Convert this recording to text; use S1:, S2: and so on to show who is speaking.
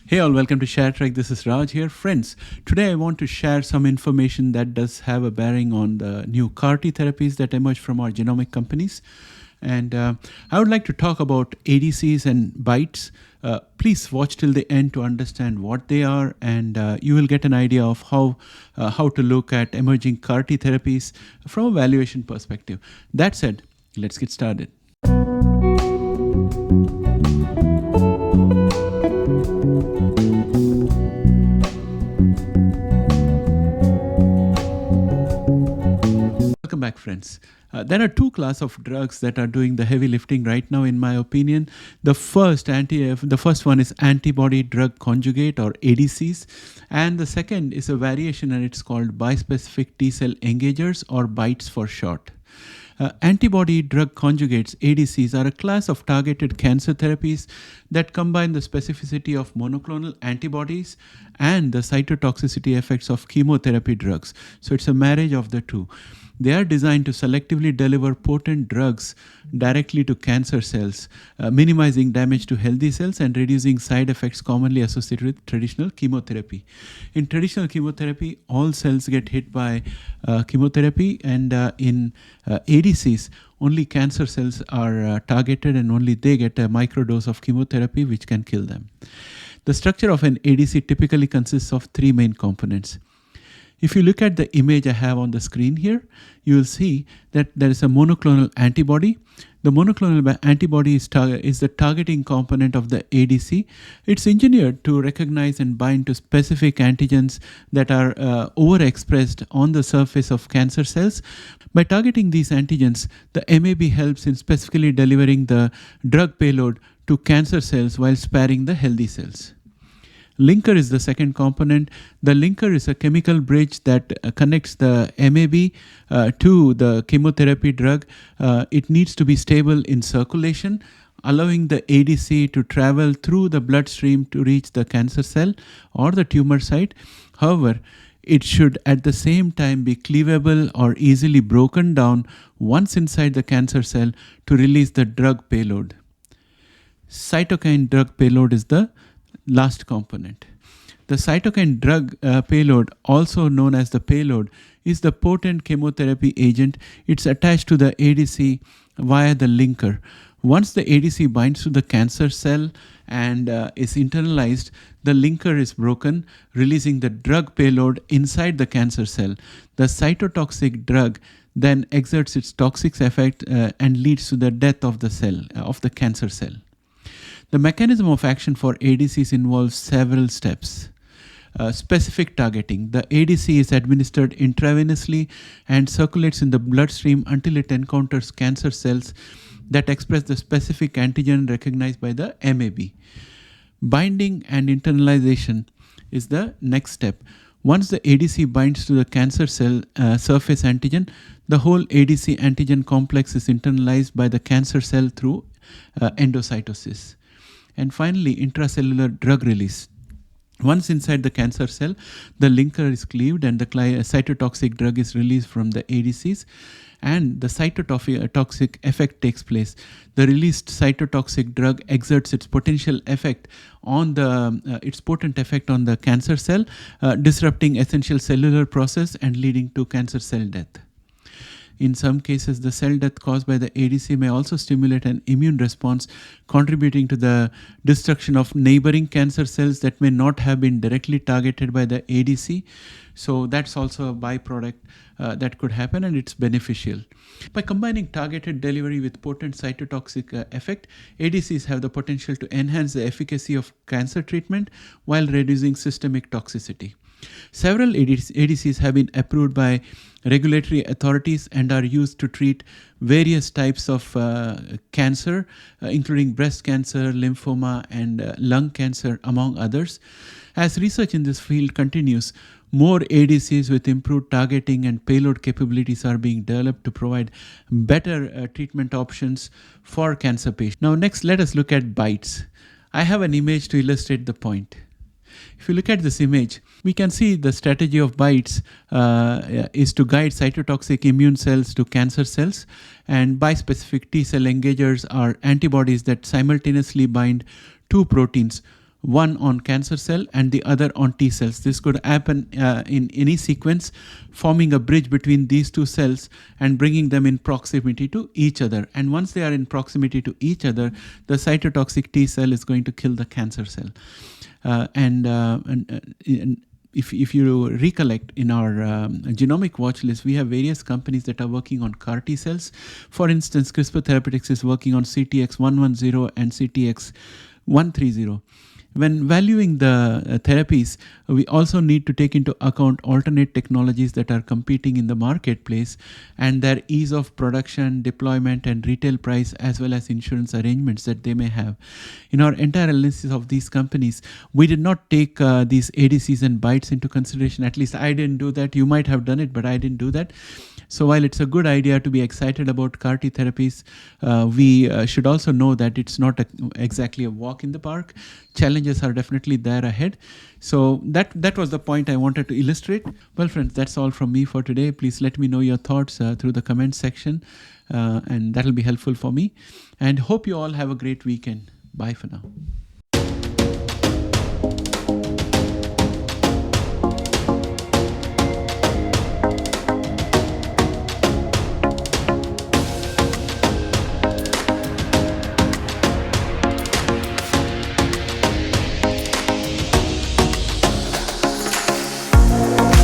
S1: Hey all, welcome to ShareTrack. This is Raj here. Friends, today I want to share some information that does have a bearing on the new CAR-T therapies that emerge from our genomic companies. And I would like to talk about ADCs and BiTEs. Please watch till the end to understand what they are, and you will get an idea of how to look at emerging CAR-T therapies from a valuation perspective. That said, let's get started. Welcome back, friends. There are two classes of drugs that are doing the heavy lifting right now, in my opinion. The first one is antibody drug conjugate, or ADCs, and the second is a variation, and it's called bispecific T-cell engagers, or BiTEs for short. Antibody drug conjugates, ADCs, are a class of targeted cancer therapies that combine the specificity of monoclonal antibodies and the cytotoxicity effects of chemotherapy drugs. So it's a marriage of the two. They are designed to selectively deliver potent drugs directly to cancer cells, minimizing damage to healthy cells and reducing side effects commonly associated with traditional chemotherapy. In traditional chemotherapy, all cells get hit by chemotherapy, and in ADCs, only cancer cells are targeted, and only they get a microdose of chemotherapy which can kill them. The structure of an ADC typically consists of three main components. If you look at the image I have on the screen here, you will see that there is a monoclonal antibody. The monoclonal antibody is the targeting component of the ADC. It's engineered to recognize and bind to specific antigens that are overexpressed on the surface of cancer cells. By targeting these antigens, the MAB helps in specifically delivering the drug payload to cancer cells while sparing the healthy cells. Linker is the second component. The linker is a chemical bridge that connects the MAB to the chemotherapy drug. It needs to be stable in circulation, allowing the ADC to travel through the bloodstream to reach the cancer cell or the tumor site. However, it should at the same time be cleavable or easily broken down once inside the cancer cell to release the drug payload. Cytokine drug payload is the last component. The cytokine drug payload, also known as the payload, is the potent chemotherapy agent. It's attached to the ADC via the linker. Once the ADC binds to the cancer cell and is internalized, the linker is broken, releasing the drug payload inside the cancer cell. The cytotoxic drug then exerts its toxic effect and leads to the death of the cell, of the cancer cell. The mechanism of action for ADCs involves several steps. Specific targeting. The ADC is administered intravenously and circulates in the bloodstream until it encounters cancer cells that express the specific antigen recognized by the MAB. Binding and internalization is the next step. Once the ADC binds to the cancer cell surface antigen, the whole ADC antigen complex is internalized by the cancer cell through endocytosis. And finally, intracellular drug release. Once inside the cancer cell, the linker is cleaved and the cytotoxic drug is released from the ADCs, and the cytotoxic effect takes place. The released cytotoxic drug exerts its potential effect on its potent effect on the cancer cell, disrupting essential cellular process and leading to cancer cell death. In some cases, the cell death caused by the ADC may also stimulate an immune response, contributing to the destruction of neighboring cancer cells that may not have been directly targeted by the ADC. So that's also a byproduct that could happen, and it's beneficial. By combining targeted delivery with potent cytotoxic effect, ADCs have the potential to enhance the efficacy of cancer treatment while reducing systemic toxicity. Several ADCs have been approved by regulatory authorities and are used to treat various types of cancer, including breast cancer, lymphoma, and lung cancer, among others. As research in this field continues, more ADCs with improved targeting and payload capabilities are being developed to provide better treatment options for cancer patients. Now, next, let us look at BiTEs. I have an image to illustrate the point. If you look at this image, we can see the strategy of BiTEs is to guide cytotoxic immune cells to cancer cells, and bispecific T-cell engagers are antibodies that simultaneously bind two proteins, one on cancer cell and the other on T cells. This could happen in any sequence, forming a bridge between these two cells and bringing them in proximity to each other. And once they are in proximity to each other, the cytotoxic T cell is going to kill the cancer cell. If you recollect, in our genomic watch list, we have various companies that are working on CAR T cells. For instance, CRISPR Therapeutics is working on CTX110 and CTX130. When valuing the therapies, we also need to take into account alternate technologies that are competing in the marketplace and their ease of production, deployment, and retail price, as well as insurance arrangements that they may have. In our entire analysis of these companies, we did not take these ADCs and BiTEs into consideration. At least I didn't do that. You might have done it, but I didn't do that. So while it's a good idea to be excited about CAR T therapies, we should also know that it's not exactly a walk in the park. Challenges are definitely there ahead. So that was the point I wanted to illustrate. Well, friends, that's all from me for today. Please let me know your thoughts through the comment section, and that'll be helpful for me. And hope you all have a great weekend. Bye for now.